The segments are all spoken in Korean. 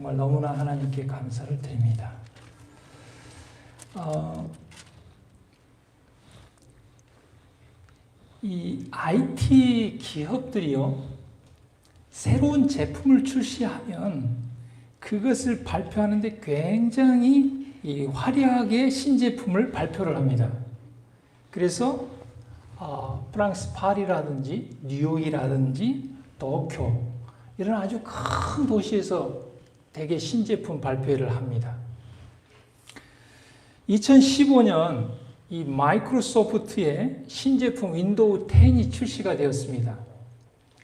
정말 너무나 하나님께 감사를 드립니다. 이 IT 기업들이요, 새로운 제품을 출시하면 그것을 발표하는데 굉장히 화려하게 신제품을 발표를 합니다. 그래서 프랑스 파리라든지 뉴욕이라든지 도쿄 이런 아주 큰 도시에서 대개 신제품 발표를 합니다. 2015년 이 마이크로소프트의 신제품 윈도우 10이 출시가 되었습니다.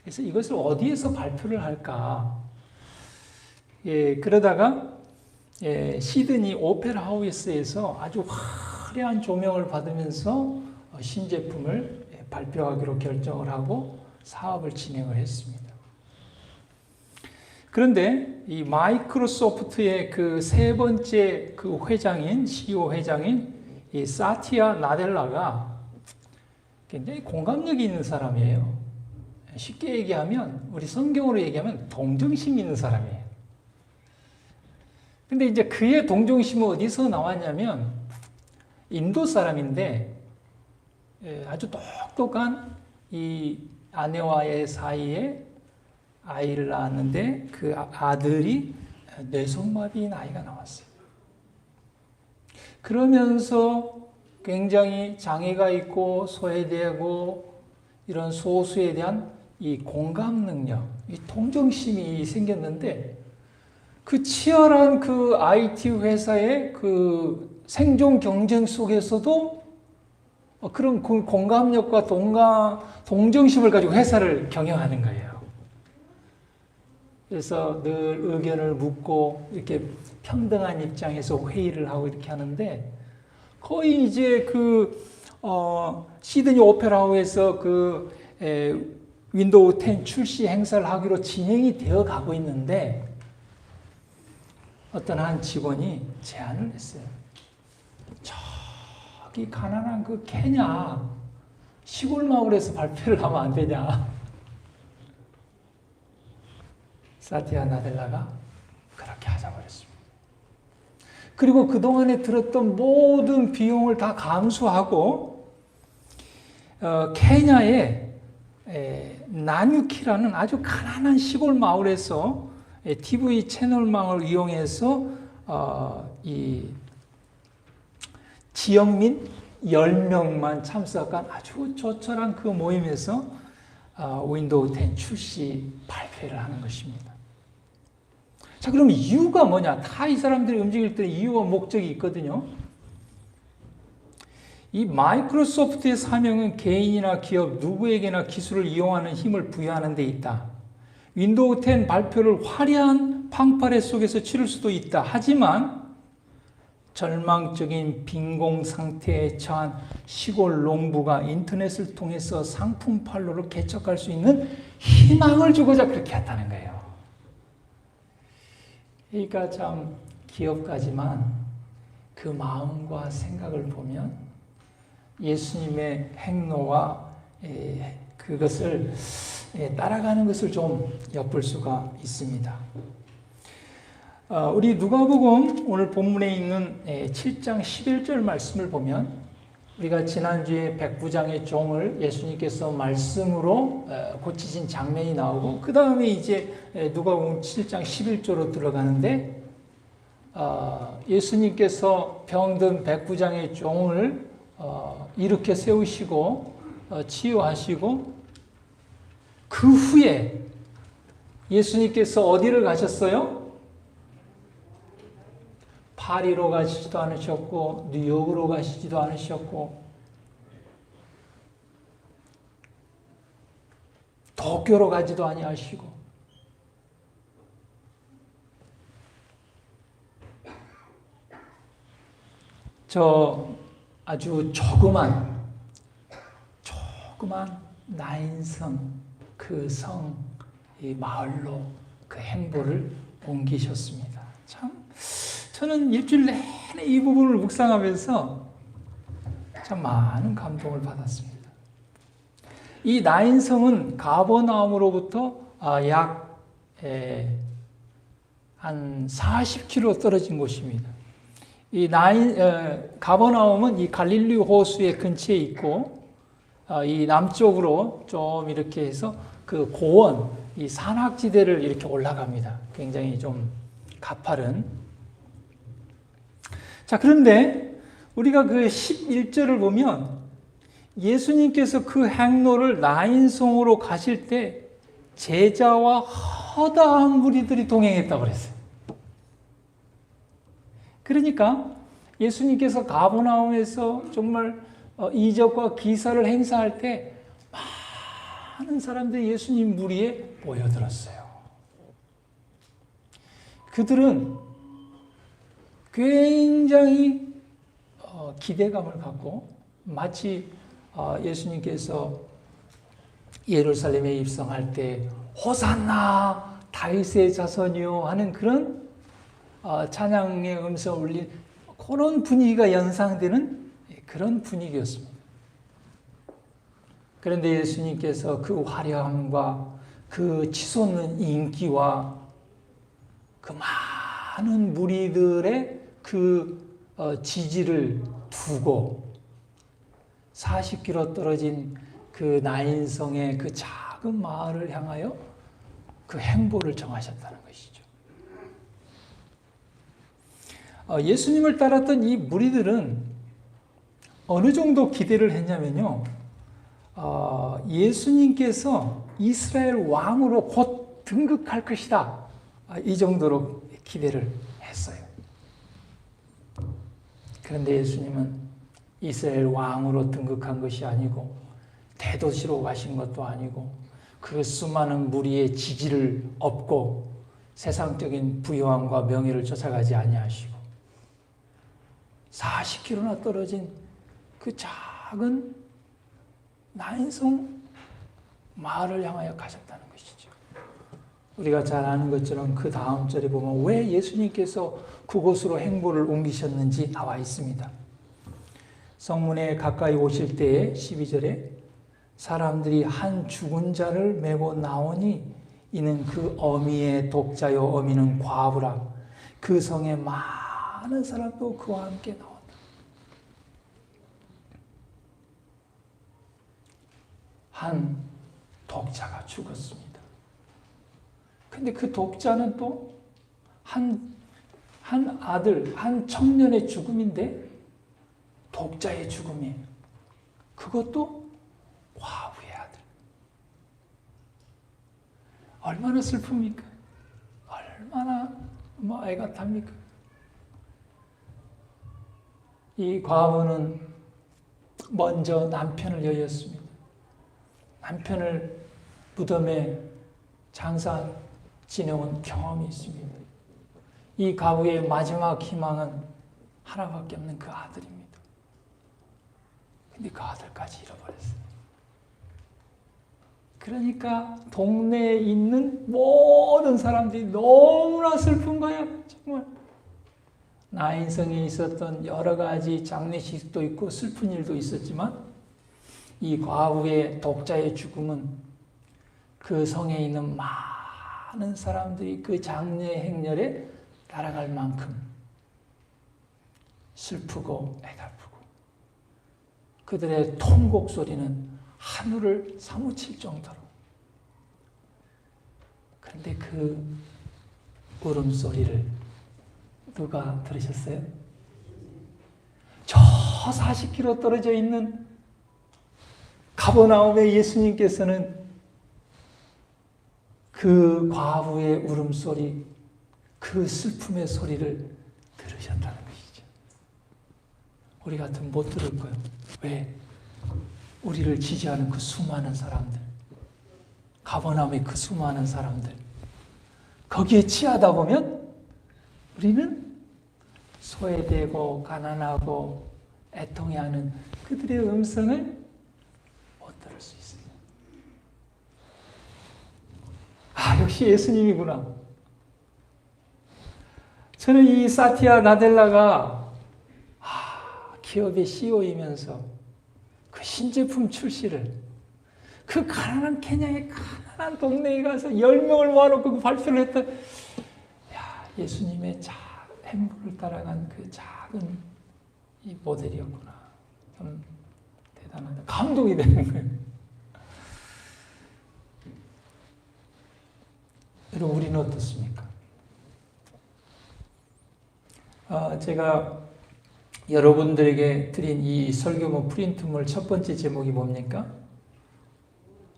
그래서 이것을 어디에서 발표를 할까? 그러다가 시드니 오페라 하우스에서 아주 화려한 조명을 받으면서 신제품을 발표하기로 결정을 하고 사업을 진행을 했습니다. 그런데 이 마이크로소프트의 그 세 번째 그 회장인 CEO 회장인 이 사티아 나델라가 굉장히 공감력이 있는 사람이에요. 쉽게 얘기하면 우리 성경으로 얘기하면 동정심 있는 사람이에요. 근데 이제 그의 동정심은 어디서 나왔냐면 인도 사람인데 아주 똑똑한 이 아내와의 사이에 아이를 낳았는데 그 아들이 뇌성마비인 아이가 나왔어요. 그러면서 굉장히 장애가 있고 소외되고 이런 소수에 대한 이 공감 능력, 이 동정심이 생겼는데 그 치열한 그 IT 회사의 그 생존 경쟁 속에서도 그런 공감력과 동정심을 가지고 회사를 경영하는 거예요. 그래서 늘 의견을 묻고 이렇게 평등한 입장에서 회의를 하고 이렇게 하는데 거의 이제 시드니 오페라 하우스에서 윈도우 10 출시 행사를 하기로 진행이 되어 가고 있는데 어떤 한 직원이 제안을 했어요. 저기 가난한 그 케냐 시골 마을에서 발표를 하면 안 되냐? 사티아 나델라가 그렇게 하자고 했습니다. 그리고 그동안에 들었던 모든 비용을 다 감수하고 케냐의 나뉴키라는 아주 가난한 시골 마을에서 TV 채널망을 이용해서 이 지역민 10명만 참석한 아주 조촐한 그 모임에서 윈도우 10 출시 발표를 하는 것입니다. 자, 그럼 이유가 뭐냐? 다 이 사람들이 움직일 때 이유와 목적이 있거든요. 이 마이크로소프트의 사명은 개인이나 기업 누구에게나 기술을 이용하는 힘을 부여하는 데 있다. 윈도우 10 발표를 화려한 팡파레 속에서 치를 수도 있다. 하지만 절망적인 빈공 상태에 처한 시골 농부가 인터넷을 통해서 상품 판로를 개척할 수 있는 희망을 주고자 그렇게 했다는 거예요. 그러니까 참 기업가지만 그 마음과 생각을 보면 예수님의 행로와 그것을 따라가는 것을 좀 엿볼 수가 있습니다. 우리 누가복음 오늘 본문에 있는 7장 11절 말씀을 보면 우리가 지난주에 백부장의 종을 예수님께서 말씀으로 고치신 장면이 나오고 그 다음에 이제 누가복음 7장 11절로 들어가는데 예수님께서 병든 백부장의 종을 일으켜 세우시고 치유하시고 그 후에 예수님께서 어디를 가셨어요? 파리로 가시지도 않으셨고 뉴욕으로 가시지도 않으셨고 도쿄로 가지도 아니하시고 저 아주 조그만 나인성 그 성 이 마을로 그 행보를 옮기셨습니다. 참 저는 일주일 내내 이 부분을 묵상하면서 참 많은 감동을 받았습니다. 이 나인성은 가버나움으로부터 약 한 40km 떨어진 곳입니다. 가버나움은 이 갈릴리 호수의 근처에 있고, 이 남쪽으로 좀 이렇게 해서 그 고원, 이 산악지대를 이렇게 올라갑니다. 굉장히 좀 가파른. 자, 그런데 우리가 그 11절을 보면 예수님께서 그 행로를 나인성으로 가실 때 제자와 허다한 무리들이 동행했다고 그랬어요. 그러니까 예수님께서 가버나움에서 정말 이적과 기사를 행사할 때 많은 사람들이 예수님 무리에 모여들었어요. 그들은 굉장히 기대감을 갖고 마치 예수님께서 예루살렘에 입성할 때 호산나 다윗의 자손이요 하는 그런 찬양의 음성을 울린 그런 분위기가 연상되는 그런 분위기였습니다. 그런데 예수님께서 그 화려함과 그 치솟는 인기와 그 많은 무리들의 그 지지를 두고 40km 떨어진 그 나인성의 그 작은 마을을 향하여 그 행보를 정하셨다는 것이죠. 예수님을 따랐던 이 무리들은 어느 정도 기대를 했냐면요. 예수님께서 이스라엘 왕으로 곧 등극할 것이다. 이 정도로 기대를 했어요. 그런데 예수님은 이스라엘 왕으로 등극한 것이 아니고 대도시로 가신 것도 아니고 그 수많은 무리의 지지를 얻고 세상적인 부유함과 명예를 쫓아가지 아니하시고 40km나 떨어진 그 작은 나인성 마을을 향하여 가셨다는 것이죠. 우리가 잘 아는 것처럼 그 다음 절에 보면 왜 예수님께서 그곳으로 행보를 옮기셨는지 나와 있습니다. 성문에 가까이 오실 때에 12절에 사람들이 한 죽은 자를 메고 나오니 이는 그 어미의 독자요 어미는 과부라. 그 성에 많은 사람도 그와 함께 나온다. 한 독자가 죽었습니다. 근데 그 독자는 또 한 아들, 한 청년의 죽음인데 독자의 죽음이에요. 그것도 과부의 아들. 얼마나 슬픕니까? 얼마나 애가 탑니까? 이 과부는 먼저 남편을 여였습니다. 남편을 무덤에 장사 지내온 경험이 있습니다. 이 과부의 마지막 희망은 하나밖에 없는 그 아들입니다. 근데 그 아들까지 잃어버렸어요. 그러니까 동네에 있는 모든 사람들이 너무나 슬픈 거야. 정말. 나인성에 있었던 여러 가지 장례식도 있고 슬픈 일도 있었지만 이 과부의 독자의 죽음은 그 성에 있는 많은 사람들이 그 장례 행렬에 따라갈 만큼 슬프고 애달프고 그들의 통곡 소리는 하늘을 사무칠 정도로. 그런데 그 울음소리를 누가 들으셨어요? 저 40km 떨어져 있는 가버나움의 예수님께서는 그 과부의 울음소리, 그 슬픔의 소리를 들으셨다는 것이죠. 우리 같으면 못 들을 거예요. 왜? 우리를 지지하는 그 수많은 사람들, 가버나움의 그 수많은 사람들, 거기에 취하다 보면 우리는 소외되고 가난하고 애통해하는 그들의 음성을 못 들을 수 있어요. 역시 예수님이구나. 저는 이 사티아 나델라가 기업의 CEO이면서 그 신제품 출시를 그 가난한 케냐의 가난한 동네에 가서 10명을 모아놓고 그 발표를 했던, 예수님의 행보를 따라간 그 작은 이 모델이었구나. 좀 대단하다. 감동이 되는 거예요. 여러분, 우리는 어떻습니까? 제가 여러분들에게 드린 이 설교문 프린트물 첫 번째 제목이 뭡니까?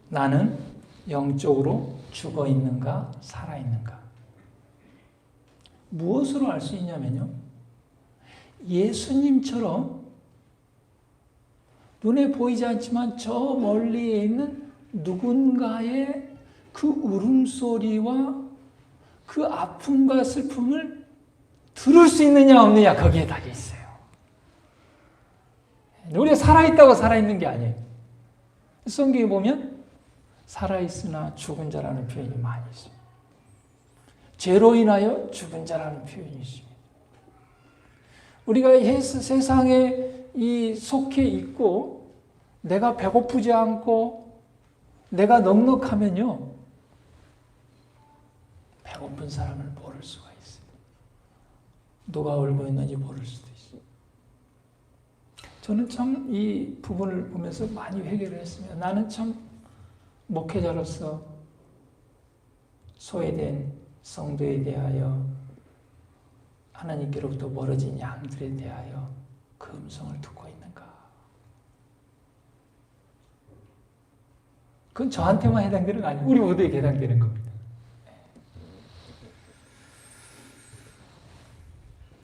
나는 영적으로 죽어 있는가, 살아 있는가? 무엇으로 알 수 있냐면요, 예수님처럼 눈에 보이지 않지만 저 멀리에 있는 누군가의 그 울음소리와 그 아픔과 슬픔을 들을 수 있느냐 없느냐, 거기에 달려 있어요. 우리가 살아있다고 살아있는 게 아니에요. 성경에 보면 살아있으나 죽은 자라는 표현이 많이 있습니다. 죄로 인하여 죽은 자라는 표현이 있습니다. 우리가 세상에 속해 있고 내가 배고프지 않고 내가 넉넉하면요, 배고픈 사람을 모를 수가 있어요. 누가 울고 있는지 모를 수도 있어요. 저는 참 이 부분을 보면서 많이 회개를 했습니다. 나는 참 목회자로서 소외된 성도에 대하여, 하나님께로부터 멀어진 양들에 대하여 그 음성을 듣고 있는가? 그건 저한테만 해당되는 거 아니에요. 우리 모두에게 해당되는 겁니다.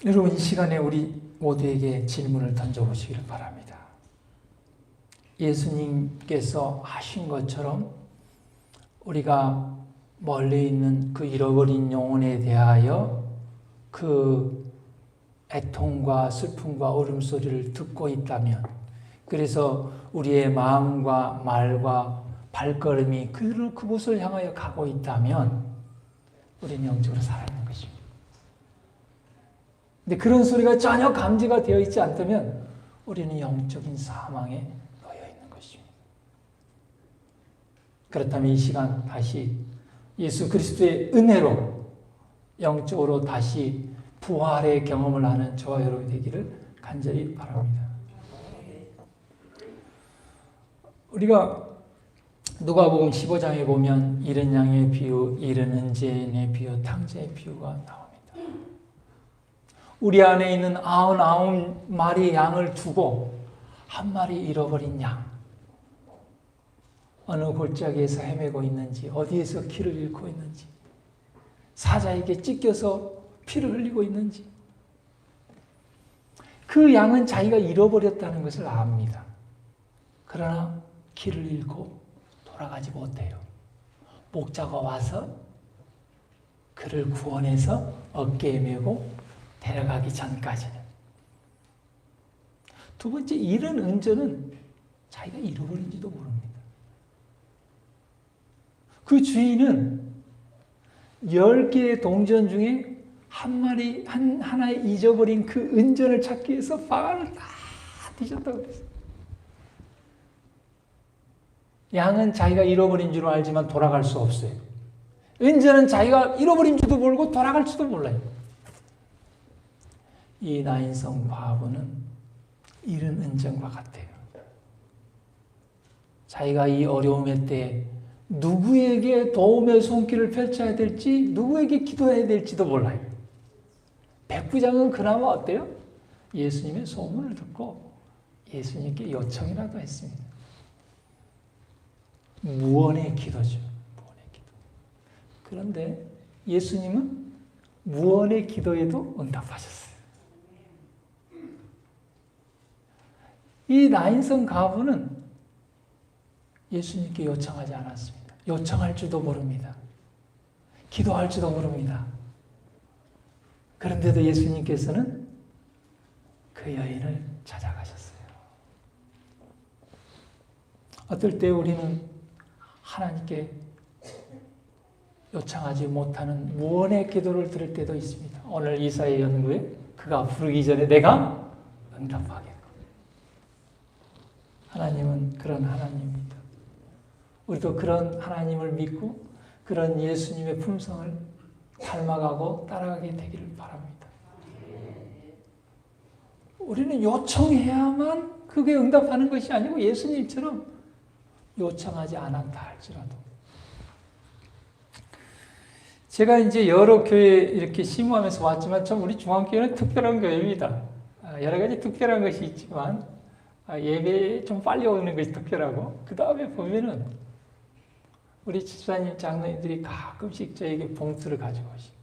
여러분, 이 시간에 우리 모두에게 질문을 던져보시기를 바랍니다. 예수님께서 하신 것처럼 우리가 멀리 있는 그 잃어버린 영혼에 대하여 그 애통과 슬픔과 울음소리를 듣고 있다면, 그래서 우리의 마음과 말과 발걸음이 그곳을 향하여 가고 있다면 우리는 영적으로 살아있는 것입니다. 근데 그런 소리가 전혀 감지가 되어 있지 않다면 우리는 영적인 사망에 놓여 있는 것입니다. 그렇다면 이 시간 다시 예수 그리스도의 은혜로 영적으로 다시 부활의 경험을 하는 저와 여러분이 되기를 간절히 바랍니다. 우리가 누가복음 15장에 보면 이른 양의 비유, 이른 은제의 비유, 탕자의 비유가 나옵니다. 우리 안에 있는 99마리 양을 두고 한 마리 잃어버린 양, 어느 골짜기에서 헤매고 있는지, 어디에서 길을 잃고 있는지, 사자에게 찢겨서 피를 흘리고 있는지, 그 양은 자기가 잃어버렸다는 것을 압니다. 그러나 길을 잃고 돌아가지 못해요. 목자가 와서 그를 구원해서 어깨에 메고 데려가기 전까지는. 두 번째, 잃은 은전은 자기가 잃어버린지도 모릅니다. 그 주인은 10개의 동전 중에 하나에 잊어버린 그 은전을 찾기 위해서 방안을 다 뒤졌다고 그랬어요. 양은 자기가 잃어버린 줄 알지만 돌아갈 수 없어요. 은전은 자기가 잃어버린 줄도 모르고 돌아갈 줄도 몰라요. 이 나인성 과부는 잃은 은전과 같아요. 자기가 이 어려움의 때에 누구에게 도움의 손길을 펼쳐야 될지, 누구에게 기도해야 될지도 몰라요. 백부장은 그나마 어때요? 예수님의 소문을 듣고 예수님께 요청이라도 했습니다. 무언의 기도죠. 무언의 기도. 그런데 예수님은 무언의 기도에도 응답하셨어요. 이 나인성 과부는 예수님께 요청하지 않았습니다. 요청할 줄도 모릅니다. 기도할 줄도 모릅니다. 그런데도 예수님께서는 그 여인을 찾아가셨어요. 어떨 때 우리는 하나님께 요청하지 못하는 무언의 기도를 들을 때도 있습니다. 오늘 이사야 연구에 그가 부르기 전에 내가 응답하겠고. 하나님은 그런 하나님입니다. 우리도 그런 하나님을 믿고 그런 예수님의 품성을 닮아가고 따라가게 되기를 바랍니다. 우리는 요청해야만 그게 응답하는 것이 아니고 예수님처럼 요청하지 않았다 할지라도. 제가 이제 여러 교회 이렇게 심호하면서 왔지만 참 우리 중앙교회는 특별한 교회입니다. 여러 가지 특별한 것이 있지만 예배에 좀 빨리 오는 것이 특별하고, 그 다음에 보면은 우리 집사님, 장로님들이 가끔씩 저에게 봉투를 가지고 오시고,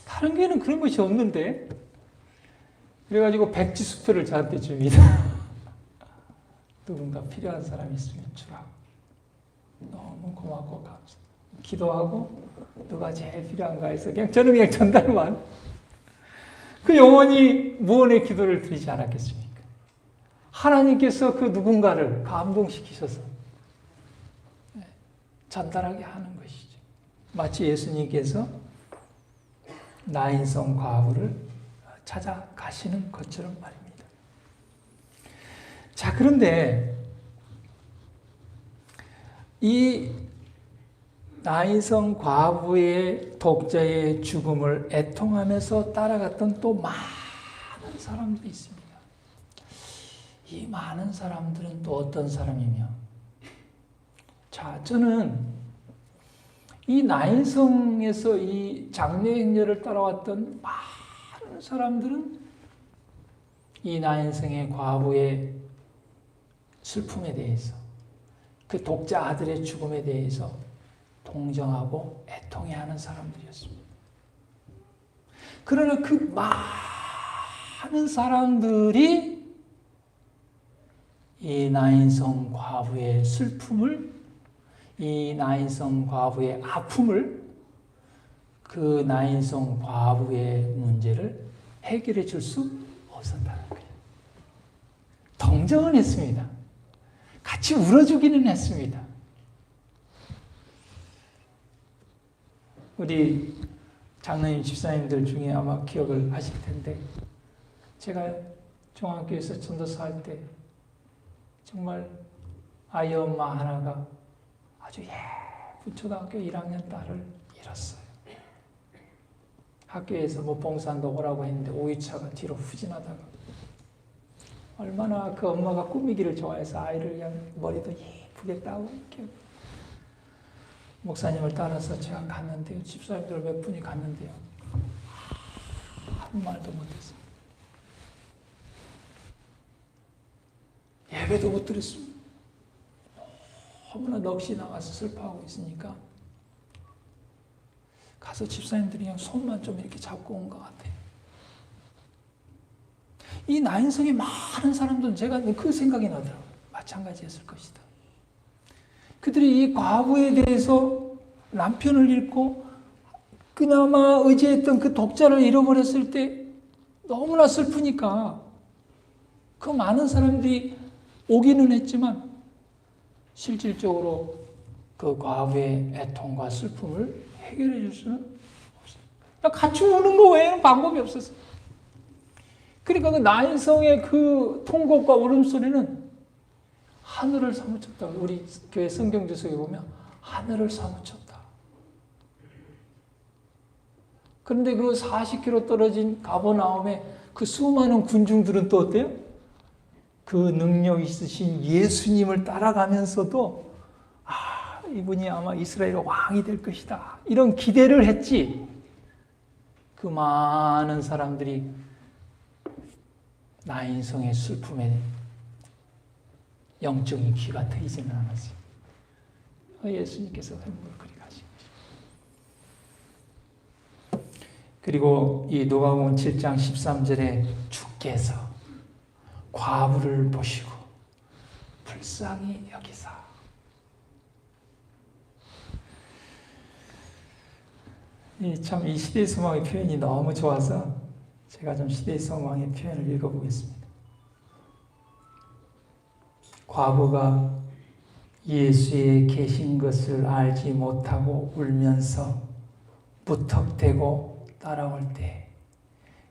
다른 교회는 그런 것이 없는데, 그래가지고 백지수표를 저한테 줍니다. 누군가 필요한 사람이 있으면 주라고. 너무 고맙고 감사. 기도하고 누가 제일 필요한가 해서 저는 그냥 전달만. 그 영혼이 무언의 기도를 드리지 않았겠습니까? 하나님께서 그 누군가를 감동시키셔서 전달하게 하는 것이죠. 마치 예수님께서 나인성 과부를 찾아가시는 것처럼 말입니다. 자, 그런데 이 나인성 과부의 독자의 죽음을 애통하면서 따라갔던 또 많은 사람들이 있습니다. 이 많은 사람들은 또 어떤 사람이며, 자, 저는 이 나인성에서 이 장례 행렬을 따라왔던 많은 사람들은 이 나인성의 과부의 슬픔에 대해서, 그 독자 아들의 죽음에 대해서 동정하고 애통해하는 사람들이었습니다. 그러나 그 많은 사람들이 이 나인성 과부의 슬픔을, 이 나인성 과부의 아픔을, 그 나인성 과부의 문제를 해결해 줄 수 없었다는 거예요. 동정은 했습니다. 같이 울어주기는 했습니다. 우리 장로님, 집사님들 중에 아마 기억을 하실 텐데, 제가 중학교에서 전도사 할 때 정말 아이 엄마 하나가 아주 예쁜 초등학교 1학년 딸을 잃었어요. 학교에서 뭐 봉사한다 오라고 했는데 5위차가 뒤로 후진하다가, 얼마나 그 엄마가 꾸미기를 좋아해서 아이를 그냥 머리도 예쁘게 따고 이렇게 목사님을 따라서 제가 갔는데요. 집사님들 몇 분이 갔는데요. 아무 말도 못했어요. 예배도 못 드렸습니다. 너무나 넋이 나가서 슬퍼하고 있으니까 가서 집사님들이 그냥 손만 좀 이렇게 잡고 온 것 같아요. 이 나인성의 많은 사람들은 제가 그 생각이 나더라고요. 마찬가지였을 것이다. 그들이 이 과부에 대해서 남편을 잃고 그나마 의지했던 그 독자를 잃어버렸을 때 너무나 슬프니까 그 많은 사람들이 오기는 했지만 실질적으로 그 과부의 애통과 슬픔을 해결해 줄 수는 없어요. 같이 우는 거 외에는 방법이 없었어요. 그러니까 그 나인성의 그 통곡과 울음소리는 하늘을 사무쳤다. 우리 교회 성경주석에 보면 하늘을 사무쳤다. 그런데 그 40km 떨어진 가버나움에 그 수많은 군중들은 또 어때요? 그 능력 있으신 예수님을 따라가면서도 이분이 아마 이스라엘 왕이 될 것이다. 이런 기대를 했지. 그 많은 사람들이 나인성의 슬픔에 영적인 귀가 트이지는 않았어요. 예수님께서 눈물을 그리 가신 것입니다. 그리고 이 누가복음 7장 13절에 주께서 과부를 보시고 불쌍히 여기사. 참 이 시대의 소망의 표현이 너무 좋아서 제가 좀 시대의 소망의 표현을 읽어보겠습니다. 과부가 예수의 계신 것을 알지 못하고 울면서 무턱대고 따라올 때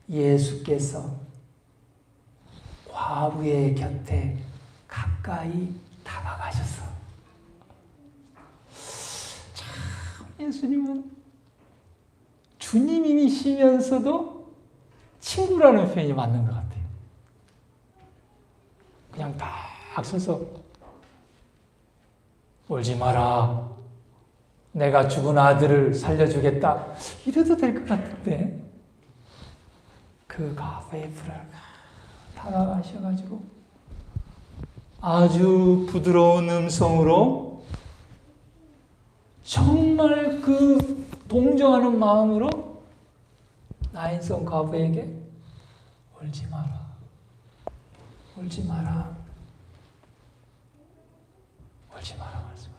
예수께서 과부의 곁에 가까이 다가가셔서, 참 예수님은 주님이시면서도 친구라는 표현이 맞는 것 같아요. 그냥 딱 서서 울지 마라. 내가 죽은 아들을 살려주겠다. 이래도 될 것 같은데 그 과부의 불을 다가가셔가지고 아주 부드러운 음성으로 정말 그 동정하는 마음으로 나인성 과부에게 울지 마라. 울지 마라. 울지 마라 말씀하셨어요.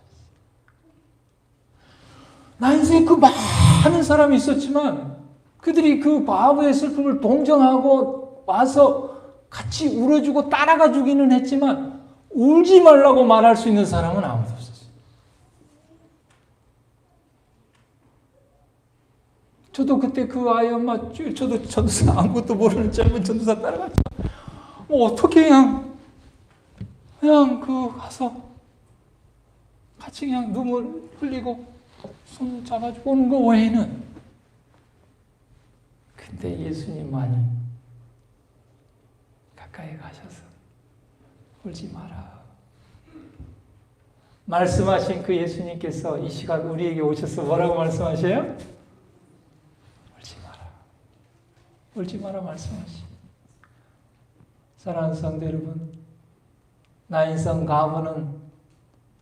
나인성에 그 많은 사람이 있었지만 그들이 그 과부의 슬픔을 동정하고 와서 같이 울어주고 따라가 주기는 했지만 울지 말라고 말할 수 있는 사람은 아무도 없었어요. 저도 그때 그 아이 엄마, 저도 전도사 아무것도 모르는 젊은 전도사 따라갔죠. 뭐 어떻게 그냥 가서 같이 그냥 눈물 흘리고 손 잡아주고 오는 거 외에는. 근데 예수님만이 가까이 가셔서 울지 마라. 말씀하신 그 예수님께서 이 시간 우리에게 오셔서 뭐라고 말씀하셔요? 울지 마라. 울지 마라 말씀하시. 사랑하는 성도 여러분, 나인성 과부는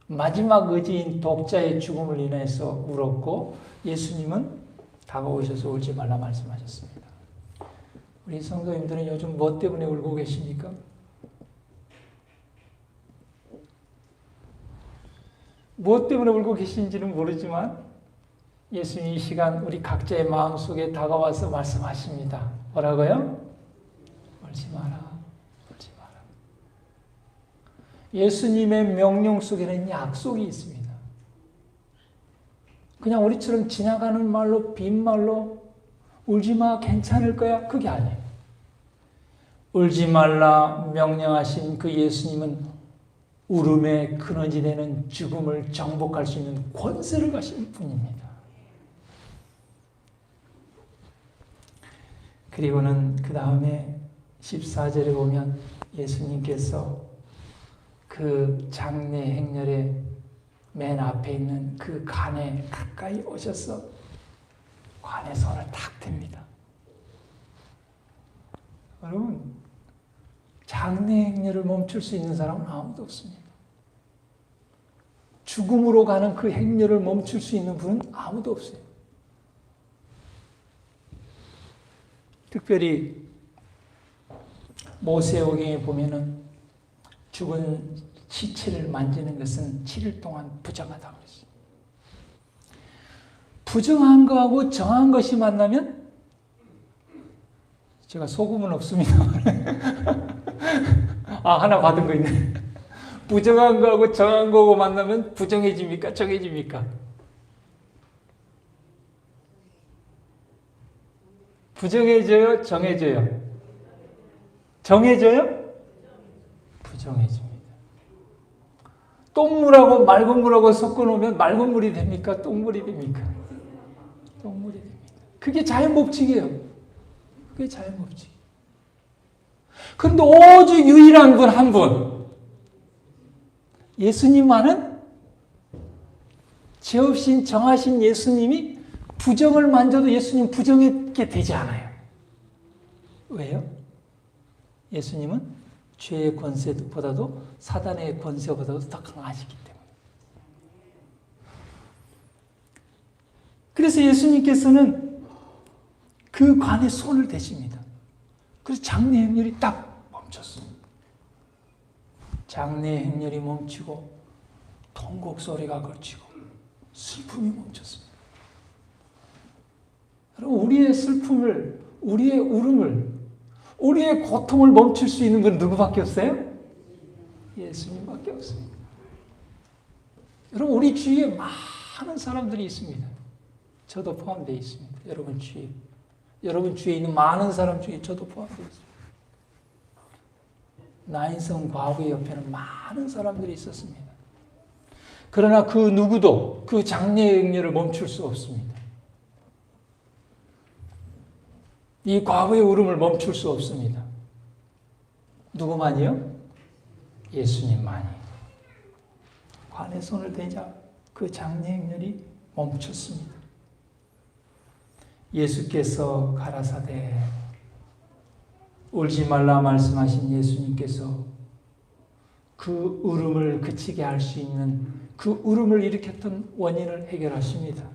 마지막 의지인 독자의 죽음을 인해서 울었고 예수님은 다가오셔서 울지 말라 말씀하셨습니다. 우리 성도님들은 요즘 뭐 때문에 울고 계십니까? 무엇 때문에 울고 계신지는 모르지만 예수님 이 시간 우리 각자의 마음속에 다가와서 말씀하십니다. 뭐라고요? 울지 마라. 울지 마라. 예수님의 명령 속에는 약속이 있습니다. 그냥 우리처럼 지나가는 말로 빈말로 울지 마 괜찮을 거야 그게 아니에요. 울지 말라 명령하신 그 예수님은 울음의 근원이 되는 죽음을 정복할 수 있는 권세를 가신 분입니다. 그리고는 그 다음에 14절에 보면 예수님께서 그 장례 행렬의 맨 앞에 있는 그 관에 가까이 오셔서 관에 손을 탁 댑니다. 여러분, 장례 행렬을 멈출 수 있는 사람은 아무도 없습니다. 죽음으로 가는 그 행렬을 멈출 수 있는 분은 아무도 없어요. 특별히 모세오경에 보면은 죽은 시체를 만지는 것은 7일 동안 부정하다고 했어요. 부정한 거하고 정한 것이 만나면 제가 소금은 없습니다. 하나 받은 거 있네. 부정한 거하고 정한 거하고 만나면 부정해집니까? 정해집니까? 부정해져요? 정해져요? 정해져요? 부정해집니다. 똥물하고 맑은 물하고 섞어놓으면 맑은 물이 됩니까? 똥물이 됩니까? 똥물이 됩니다. 그게 자연법칙이에요. 그게 자연법칙. 그런데 오직 유일한 분 한 분. 예수님만은 죄 없이 정하신 예수님이 부정을 만져도 예수님 부정하게 되지 않아요. 왜요? 예수님은 죄의 권세보다도 사단의 권세보다도 더 강하시기 때문에. 그래서 예수님께서는 그 관에 손을 대십니다. 그래서 장례 행렬이 딱 멈췄습니다. 장례 행렬이 멈추고 통곡 소리가 그치고 슬픔이 멈췄습니다. 여러분, 우리의 슬픔을, 우리의 울음을, 우리의 고통을 멈출 수 있는 건 누구밖에 없어요? 예수님밖에 없습니다. 여러분, 우리 주위에 많은 사람들이 있습니다. 저도 포함되어 있습니다. 여러분 주위에 있는 많은 사람 중에 저도 포함되어 있습니다. 나인성 과부의 옆에는 많은 사람들이 있었습니다. 그러나 그 누구도 그 장례 행렬을 멈출 수 없습니다. 이 과부의 울음을 멈출 수 없습니다. 누구만이요? 예수님만이. 관에 손을 대자 그 장례 행렬이 멈췄습니다. 예수께서 가라사대 울지 말라 말씀하신 예수님께서 그 울음을 그치게 할 수 있는 그 울음을 일으켰던 원인을 해결하십니다.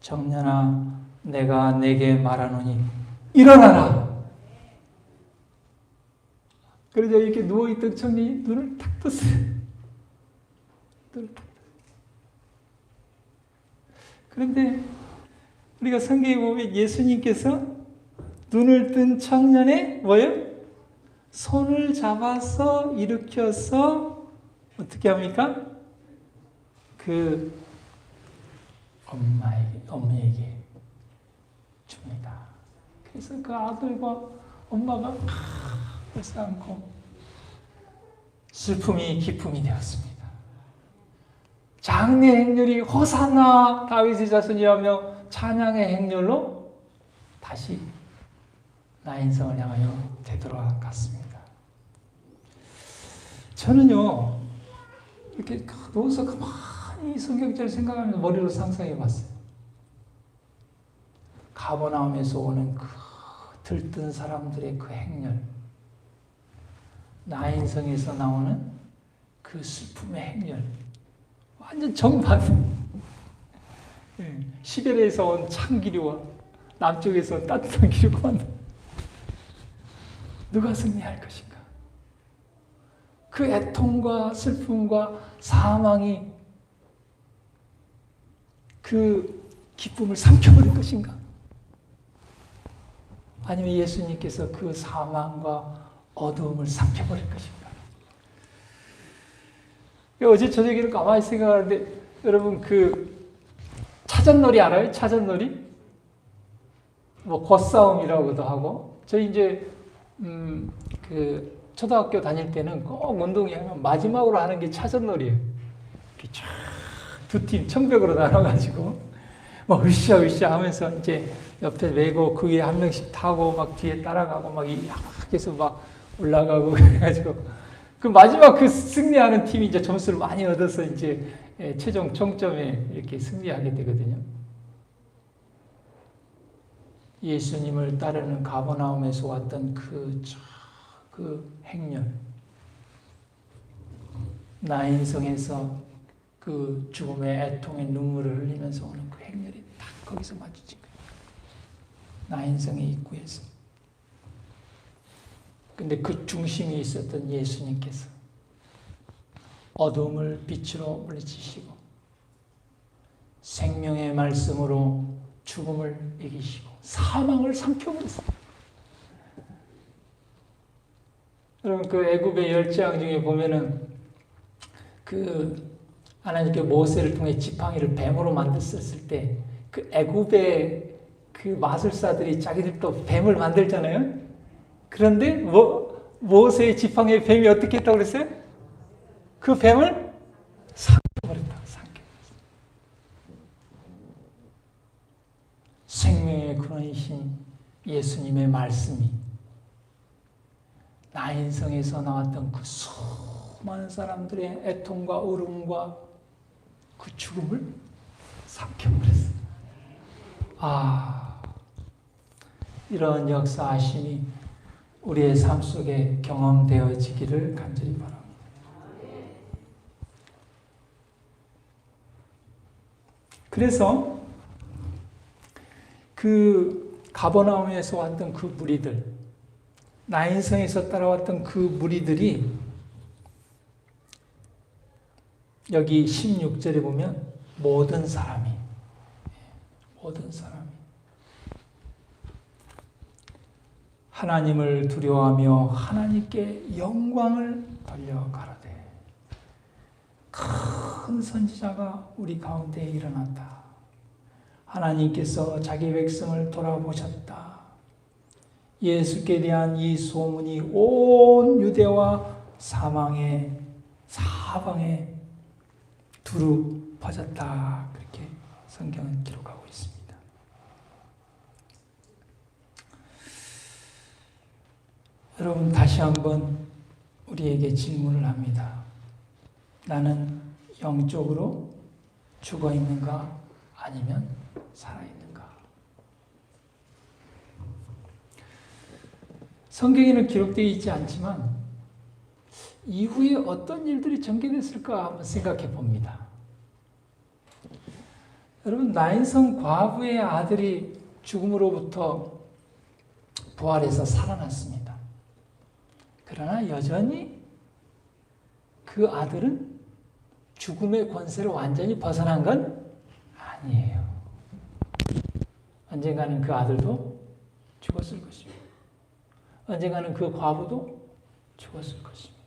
청년아 내가 내게 말하노니 일어나라. 그러자 이렇게 누워있던 청년이 눈을 탁 떴어요. 눈을 탁 떴어요. 그런데 우리가 성경에 보면 예수님께서 눈을 뜬 청년의 뭐예요? 손을 잡아서 일으켜서 어떻게 합니까? 그 엄마에게 줍니다. 그래서 그 아들과 엄마가 벌써 않고 슬픔이 기쁨이 되었습니다. 장례 행렬이 호산나 다윗의 자손이라며 찬양의 행렬로 다시 나인성을 향하여 되돌아갔습니다. 저는요 이렇게 누워서 가만히 성경절을 생각하면서 머리로 상상해 봤어요. 가버나움에서 오는 그 들뜬 사람들의 그 행렬, 나인성에서 나오는 그 슬픔의 행렬, 완전 정반대. 시베리아에서 온 찬 기류와 남쪽에서 온 따뜻한 기류가 온다. 누가 승리할 것인가? 그 애통과 슬픔과 사망이 그 기쁨을 삼켜버릴 것인가? 아니면 예수님께서 그 사망과 어두움을 삼켜버릴 것인가? 어제 저녁에는 가만히 생각하는데 여러분 그 차전놀이 알아요? 차전놀이? 뭐 겉싸움이라고도 하고 저희 이제 그 초등학교 다닐 때는 꼭 운동회 하면 마지막으로 하는 게 차전놀이에요. 이렇게 쫙 두 팀 청백으로 나눠가지고 막 으쌰으쌰 하면서 이제 옆에 메고 그 위에 한 명씩 타고 막 뒤에 따라가고 막 계속 막 올라가고 그래가지고 그 마지막 그 승리하는 팀이 이제 점수를 많이 얻어서 이제 최종 총점에 이렇게 승리하게 되거든요. 예수님을 따르는 가버나움에서 왔던 그 행렬, 나인성에서 그 죽음의 애통의 눈물을 흘리면서 오는 그 행렬이 딱 거기서 마주친 거예요. 나인성의 입구에서. 근데 그 중심이 있었던 예수님께서 어둠을 빛으로 물리치시고 생명의 말씀으로 죽음을 이기시고 사망을 삼켜버렸어요. 여러분 그 애굽의 10재앙 중에 보면은 그 하나님께 모세를 통해 지팡이를 뱀으로 만들었을 때 그 애굽의 그 마술사들이 자기들도 뱀을 만들잖아요. 그런데 모세의 지팡이의 뱀이 어떻게 했다고 그랬어요? 그 뱀을 삼켜버렸다. 생명의 근원이신 예수님의 말씀이 나인성에서 나왔던 그 수많은 사람들의 애통과 울음과 그 죽음을 삼켜버렸어요. 이런 역사하심이 우리의 삶 속에 경험되어지기를 간절히 바랍니다. 그래서 그 가버나움에서 왔던 그 무리들, 나인성에서 따라왔던 그 무리들이 여기 16절에 보면 모든 사람이 하나님을 두려워하며 하나님께 영광을 돌려가라되 큰 선지자가 우리 가운데 일어났다. 하나님께서 자기 백성을 돌아보셨다. 예수께 대한 이 소문이 온 유대와 사방에 두루 퍼졌다. 그렇게 성경은 기록하고 있습니다. 여러분, 다시 한번 우리에게 질문을 합니다. 나는 영적으로 죽어 있는가 아니면 살아 있는가? 성경에는 기록되어 있지 않지만 이후에 어떤 일들이 전개됐을까 한번 생각해 봅니다. 여러분, 나인성 과부의 아들이 죽음으로부터 부활해서 살아났습니다. 그러나 여전히 그 아들은 죽음의 권세를 완전히 벗어난 건 아니에요. 언젠가는 그 아들도 죽었을 것입니다. 언젠가는 그 과부도 죽었을 것입니다.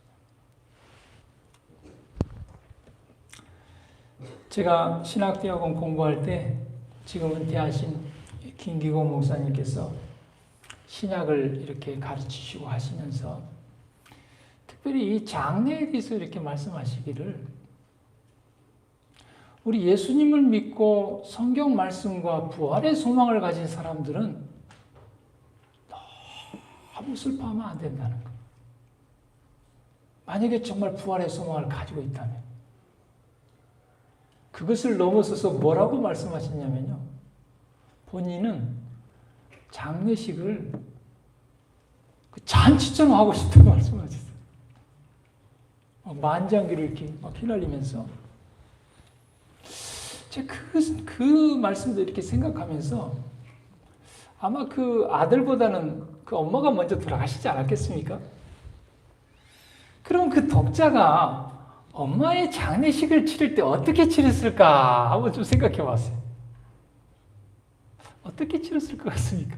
제가 신학대학원 공부할 때 지금은 대하신 김기고 목사님께서 신약을 이렇게 가르치시고 하시면서 특별히 이 장래에 대해서 이렇게 말씀하시기를, 우리 예수님을 믿고 성경 말씀과 부활의 소망을 가진 사람들은 너무 슬퍼하면 안 된다는 것. 만약에 정말 부활의 소망을 가지고 있다면 그것을 넘어서서 뭐라고 말씀하셨냐면요, 본인은 장례식을 잔치처럼 하고 싶다고 말씀하셨어요. 만장기를 이렇게 막 휘날리면서. 제가 그 말씀도 이렇게 생각하면서 아마 그 아들보다는 그 엄마가 먼저 돌아가시지 않았겠습니까? 그럼 그 독자가 엄마의 장례식을 치를 때 어떻게 치렀을까 한번 좀 생각해 봤어요. 어떻게 치렀을 것 같습니까?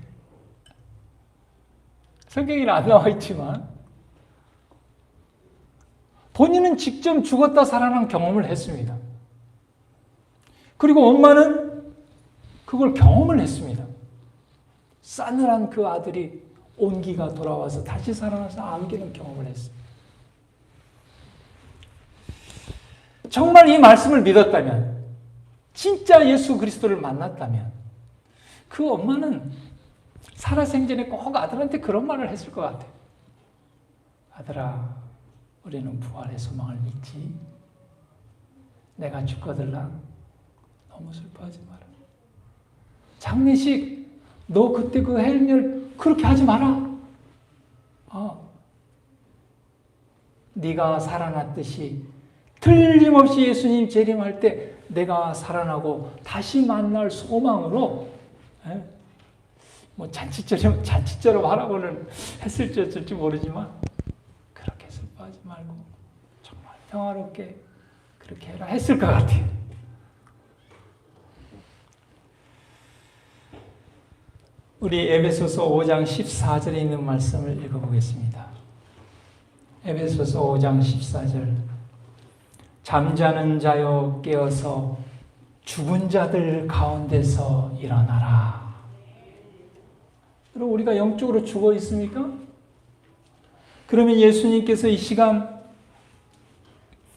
성경에는 안 나와 있지만 본인은 직접 죽었다 살아난 경험을 했습니다. 그리고 엄마는 그걸 경험을 했습니다. 싸늘한 그 아들이 온기가 돌아와서 다시 살아나서 안기는 경험을 했습니다. 정말 이 말씀을 믿었다면, 진짜 예수 그리스도를 만났다면 그 엄마는 살아생전에 꼭 아들한테 그런 말을 했을 것 같아요. 아들아, 우리는 부활의 소망을 믿지. 내가 죽거들라 너무 슬퍼하지 마라. 장례식 너 그때 그 해일절 그렇게 하지 마라. 네가 살아났듯이 틀림없이 예수님 재림할 때 내가 살아나고 다시 만날 소망으로, 뭐 잔치처럼 하라고는 했을지 어쩔지 모르지만 그렇게 슬퍼하지 말고 정말 평화롭게 그렇게 해라 했을 것 같아요. 우리 에베소서 5장 14절에 있는 말씀을 읽어보겠습니다. 에베소서 5장 14절. 잠자는 자여 깨어서 죽은 자들 가운데서 일어나라. 그럼 우리가 영적으로 죽어 있습니까? 그러면 예수님께서 이 시간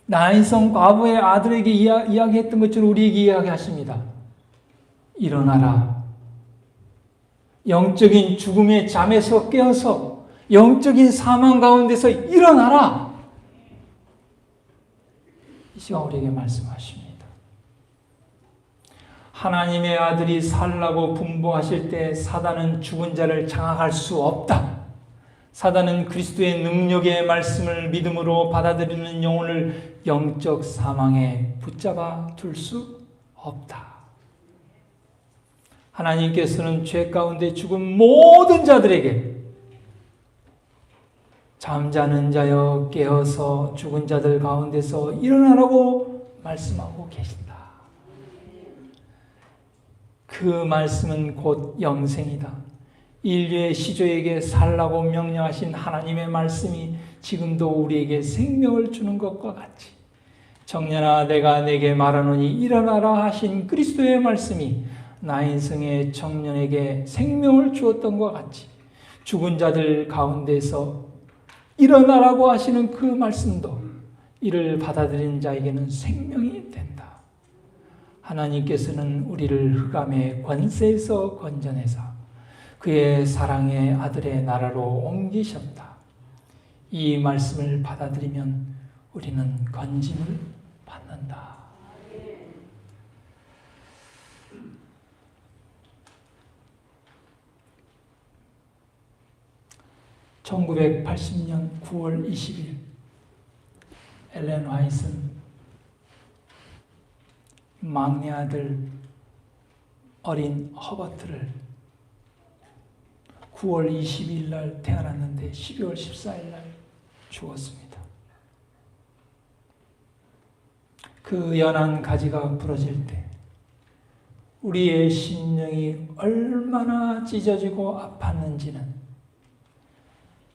나인성 과부의 아들에게 이야기했던 것처럼 우리에게 이야기하십니다. 일어나라. 영적인 죽음의 잠에서 깨어서 영적인 사망 가운데서 일어나라. 이 시간 우리에게 말씀하십니다. 하나님의 아들이 살라고 분부하실 때 사단은 죽은 자를 장악할 수 없다. 사단은 그리스도의 능력의 말씀을 믿음으로 받아들이는 영혼을 영적 사망에 붙잡아 둘 수 없다. 하나님께서는 죄 가운데 죽은 모든 자들에게 잠자는 자여 깨어서 죽은 자들 가운데서 일어나라고 말씀하고 계신다. 그 말씀은 곧 영생이다. 인류의 시조에게 살라고 명령하신 하나님의 말씀이 지금도 우리에게 생명을 주는 것과 같이, 청년아 내가 내게 말하노니 일어나라 하신 그리스도의 말씀이 나인성의 청년에게 생명을 주었던 것과 같이 죽은 자들 가운데서 일어나라고 하시는 그 말씀도 이를 받아들인 자에게는 생명이 된다. 하나님께서는 우리를 흑암의 권세에서 건져내사 그의 사랑의 아들의 나라로 옮기셨다. 이 말씀을 받아들이면 우리는 건짐을 받는다. 1980년 9월 20일 엘렌 화이트는 막내 아들 어린 허버트를 9월 22일 날 태어났는데 12월 14일 날 죽었습니다. 그 연한 가지가 부러질 때 우리의 심령이 얼마나 찢어지고 아팠는지는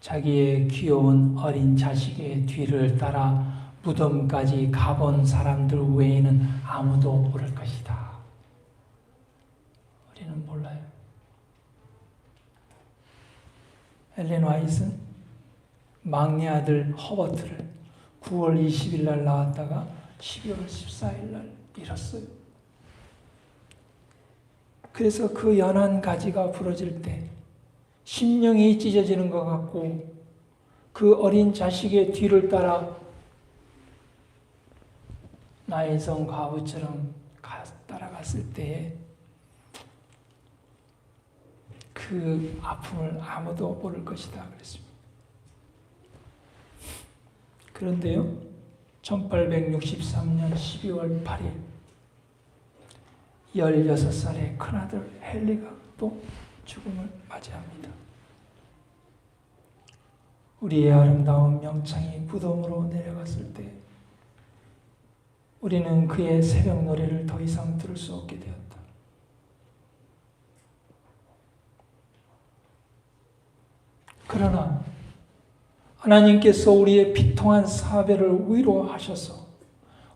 자기의 귀여운 어린 자식의 뒤를 따라 무덤까지 가본 사람들 외에는 아무도 모를 것이다. 우리는 몰라요. 엘렌 화이트는 막내 아들 허버트를 9월 20일 날 낳았다가 12월 14일 날 잃었어요. 그래서 그 연한 가지가 부러질 때 심령이 찢어지는 것 같고 그 어린 자식의 뒤를 따라 나의 성 과부처럼 따라갔을 때에 그 아픔을 아무도 모를 것이다 그랬습니다. 그런데요, 1863년 12월 8일 16살의 큰아들 헨리가 또 죽음을 맞이합니다. 우리의 아름다운 명창이 무덤으로 내려갔을 때 우리는 그의 새벽 노래를 더 이상 들을 수 없게 되었다. 그러나 하나님께서 우리의 비통한 사배를 위로하셔서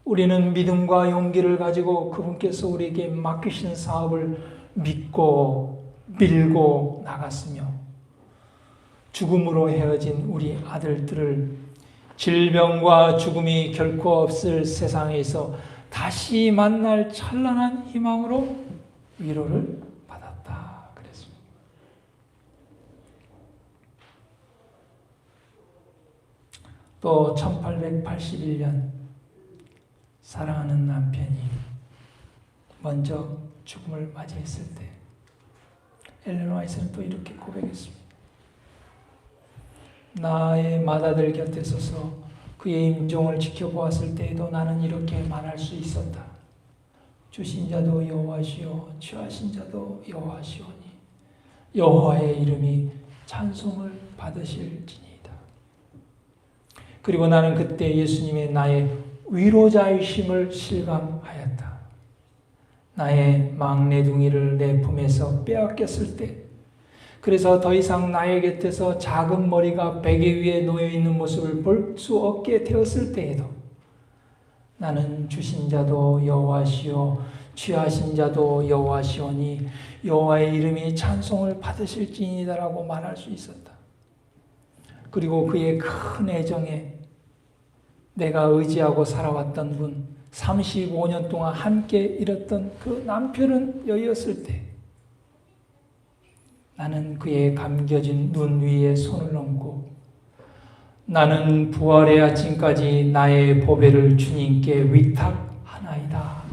우리는 믿음과 용기를 가지고 그분께서 우리에게 맡기신 사업을 믿고 밀고 나갔으며 죽음으로 헤어진 우리 아들들을 질병과 죽음이 결코 없을 세상에서 다시 만날 찬란한 희망으로 위로를 받았다 그랬습니다. 또 1881년 사랑하는 남편이 먼저 죽음을 맞이했을 때 엘렌 화이트는 또 이렇게 고백했습니다. 나의 맏아들 곁에 서서 그의 임종을 지켜보았을 때에도 나는 이렇게 말할 수 있었다. 주신 자도 여호와시요 취하신 자도 여호와시오니 여호와의 이름이 찬송을 받으실지니이다. 그리고 나는 그때 예수님의 나의 위로자이심을 실감하였다. 나의 막내둥이를 내 품에서 빼앗겼을 때, 그래서 더 이상 나의 곁에서 작은 머리가 베개 위에 놓여있는 모습을 볼 수 없게 되었을 때에도 나는 주신 자도 여호와시요 취하신 자도 여호와시오니 여호와의 이름이 찬송을 받으실지니다라고 말할 수 있었다. 그리고 그의 큰 애정에 내가 의지하고 살아왔던 분, 35년 동안 함께 일했던 그 남편은 여의었을 때 나는 그의 감겨진 눈 위에 손을 얹고 나는 부활의 아침까지 나의 보배를 주님께 위탁하나이다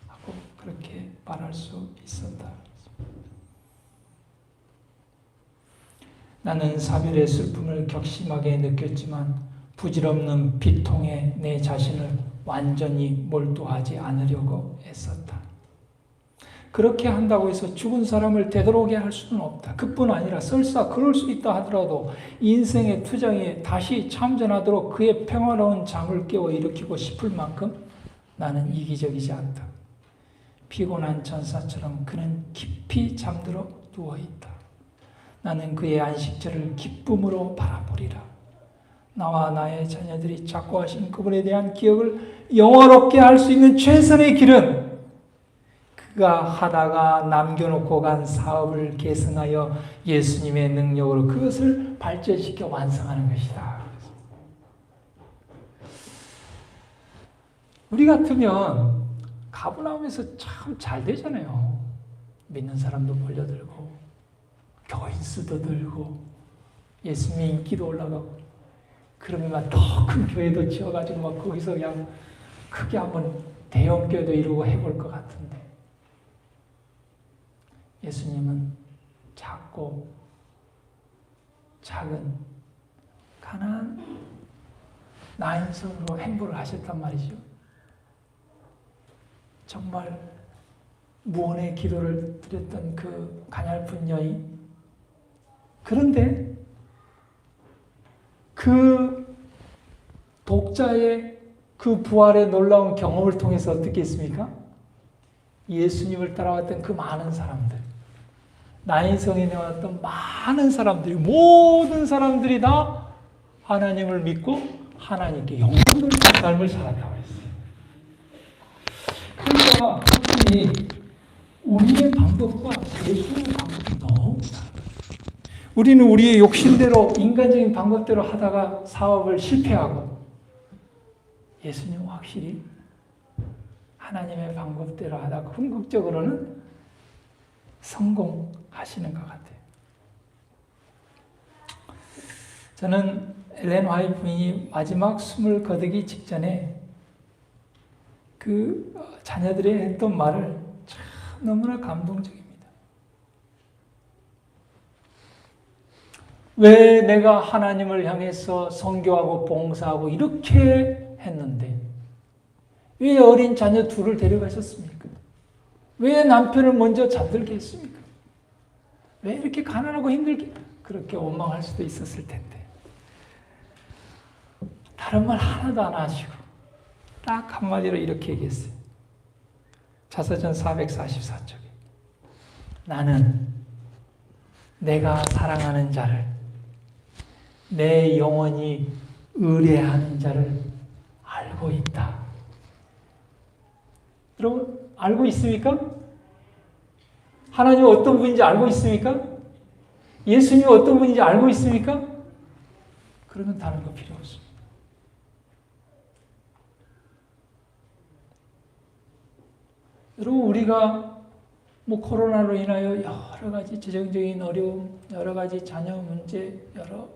하고 그렇게 말할 수 있었다. 나는 사별의 슬픔을 격심하게 느꼈지만 부질없는 비통에 내 자신을 완전히 몰두하지 않으려고 애썼다. 그렇게 한다고 해서 죽은 사람을 되돌아오게 할 수는 없다. 그뿐 아니라 설사 그럴 수 있다 하더라도 인생의 투쟁에 다시 참전하도록 그의 평화로운 잠을 깨워 일으키고 싶을 만큼 나는 이기적이지 않다. 피곤한 천사처럼 그는 깊이 잠들어 누워있다. 나는 그의 안식처를 기쁨으로 바라보리라. 나와 나의 자녀들이 작고하신 그분에 대한 기억을 영원롭게 할 수 있는 최선의 길은 그가 하다가 남겨놓고 간 사업을 계승하여 예수님의 능력으로 그것을 발전시켜 완성하는 것이다. 우리 같으면 가버나움에서 참 잘 되잖아요. 믿는 사람도 몰려들고 교인 수도 들고 예수님의 인기도 올라가고 그러면 막 더 큰 교회도 지어가지고 막 거기서 그냥 크게 한번 대형 교회도 이루고 해볼 것 같은데, 예수님은 작고 작은 가난한 나인성으로 행보를 하셨단 말이죠. 정말 무언의 기도를 드렸던 그 가냘픈 여인. 그런데 그 독자의 그 부활의 놀라운 경험을 통해서 어떻게 했습니까? 예수님을 따라왔던 그 많은 사람들, 나인성에 나왔던 많은 사람들이, 모든 사람들이 다 하나님을 믿고 하나님께 영광을 삶을 살았다고 했어요. 그러니까 우리의 방법과 예수님의 방법이 너무 다르다. 우리는 우리의 욕심대로, 인간적인 방법대로 하다가 사업을 실패하고, 예수님은 확실히 하나님의 방법대로 하다가 궁극적으로는 성공하시는 것 같아요. 저는 엘렌 화이트 부인이 마지막 숨을 거두기 직전에 그 자녀들이 했던 말을 참 너무나 감동적입니다. 왜 내가 하나님을 향해서 선교하고 봉사하고 이렇게 했는데 왜 어린 자녀 둘을 데려가셨습니까? 왜 남편을 먼저 잠들게 했습니까? 왜 이렇게 가난하고 힘들게, 그렇게 원망할 수도 있었을 텐데, 다른 말 하나도 안 하시고 딱 한마디로 이렇게 얘기했어요. 자서전 444쪽에 나는 내가 사랑하는 자를, 내 영혼이 의뢰하는 자를 알고 있다. 여러분, 알고 있습니까? 하나님은 어떤 분인지 알고 있습니까? 예수님이 어떤 분인지 알고 있습니까? 그러면 다른 거 필요 없습니다. 여러분, 우리가 코로나로 인하여 여러 가지 재정적인 어려움, 여러 가지 자녀 문제, 여러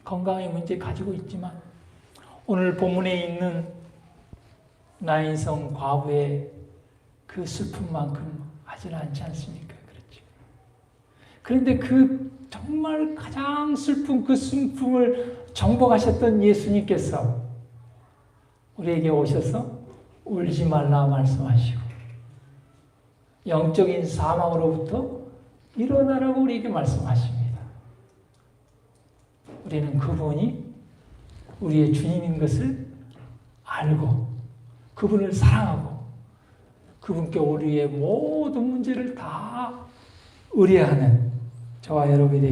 건강의 문제 가지고 있지만, 오늘 본문에 있는 나인성 과부의 그 슬픔만큼 하지는 않지 않습니까? 그렇죠. 그런데 그 정말 가장 슬픈 그 슬픔을 정복하셨던 예수님께서 우리에게 오셔서 울지 말라 말씀하시고 영적인 사망으로부터 일어나라고 우리에게 말씀하십니다. 우리는 그분이 우리의 주님인 것을 알고 그분을 사랑하고 그분께 우리의 모든 문제를 다 의뢰하는 저와 여러분이